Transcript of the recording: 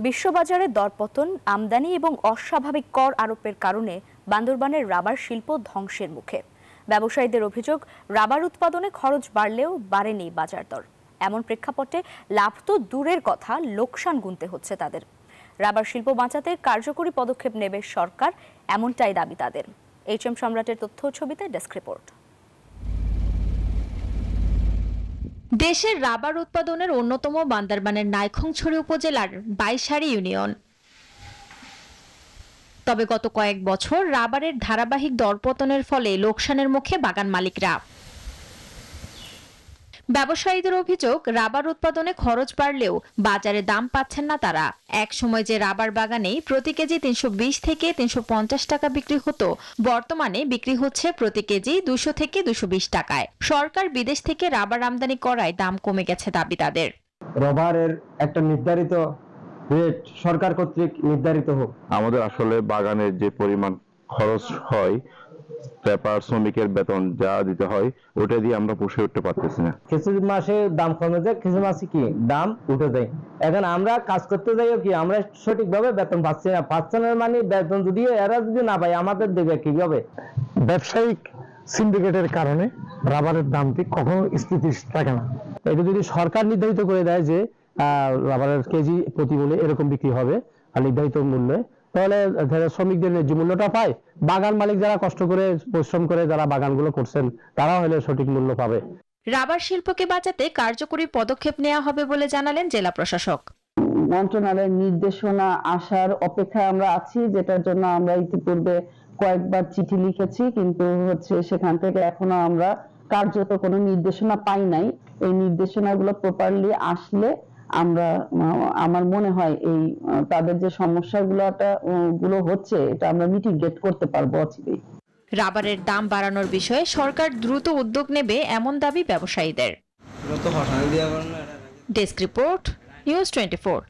বিশ্ববাজারে দরপতন, আমদানি এবং অস্বাভাবিক কর আরোপের কারণে বান্দরবানের রাবার শিল্প ধ্বংসের মুখে। ব্যবসায়ীদের অভিযোগ, রাবার উৎপাদনে খরচ বাড়লেও বাড়েনি বাজার দর। এমন প্রেক্ষাপটে লাভ তো দূরের কথা, লোকসান গুনতে হচ্ছে তাদের। রাবার শিল্প বাঁচাতে কার্যকরী পদক্ষেপ নেবে সরকার, এমনটাই দাবি তাদের। HM সম্রাটের তথ্য ছবিতে ডেস্ক রিপোর্ট। দেশের রাবার উৎপাদনের অন্যতম বান্দরবানের নাইক্ষ্যংছড়ি উপজেলার বাইশারি ইউনিয়ন। তবে গত কয়েক বছর রাবারের ধারাবাহিক দরপতনের ফলে লোকসানের মুখে বাগান মালিকরা। ব্যবসায়ীদের অভিযোগ, রাবার উৎপাদনে খরচ বাড়লেও বাজারে দাম পাচ্ছেন না তারা। এক সময় যে রাবার বাগানে প্রতি কেজি 320 থেকে 350 টাকা বিক্রি হতো, বর্তমানে বিক্রি হচ্ছে প্রতি কেজি 200 থেকে 220 টাকায়। সরকার বিদেশ থেকে রাবার আমদানি করায় দাম কমে গেছে দাবি তাদের। রাবারের একটা নির্ধারিত রেট সরকার কর্তৃক নির্ধারিত হোক। আমাদের আসলে বাগানের যে পরিমাণ খরচ হয়, পেপার শ্রমিকের বেতন যা দিতে হয়, ওটা দিয়ে আমরা পুষে উঠতে পারতেছি না। কিছু মাসে দাম কমে যায়, কিছু মাসে কি দাম উঠে যায়। এখন আমরা কাজ করতে যাইও কি আমরা সঠিকভাবে বেতন পাচ্ছি না। পাচ্ছি না মানে বেতন যদি এরা যদি না পায় আমাদের দেবে কিভাবে? ব্যবসায়িক সিন্ডিকেটের কারণে রাবারের দামটি কখনো স্থিতিশীল থাকে না। এটা যদি সরকার নির্ধারিত করে দেয় যে রাবারের কেজি প্রতি মূল্যে এরকম বিক্রি হবে আর নির্ধারিত মূল্যে, তাহলে শ্রমিকদের যে মূল্যটা পায়, বাগান মালিক যারা কষ্ট করে পরিশ্রম করে যারা বাগানগুলো করছেন তারা হলে সঠিক মূল্য পাবে। রাবার শিল্পকে বাঁচাতে কার্যকরী পদক্ষেপ নেওয়া হবে বলে জানালেন জেলা প্রশাসক। মন্ত্রণালয়ের নির্দেশনা আসার অপেক্ষায় আমরা আছি, যেটার জন্য আমরা ইতিপূর্বে কয়েকবার চিঠি লিখেছি, কিন্তু সেখান থেকে এখনো আমরা কার্যত কোনো নির্দেশনা পাই নাই। এই নির্দেশনাগুলো প্রপারলি আসলে আমরা, আমার মনে হয় এই তাদের যে সমস্যাগুলো হচ্ছে এটা আমরা মিটিগেট করতে পারবো অচিরেই। রাবারের দাম বাড়ানোর বিষয়ে সরকার দ্রুত উদ্যোগ নেবে, এমন দাবি ব্যবসায়ীদের। Desk report, news 24।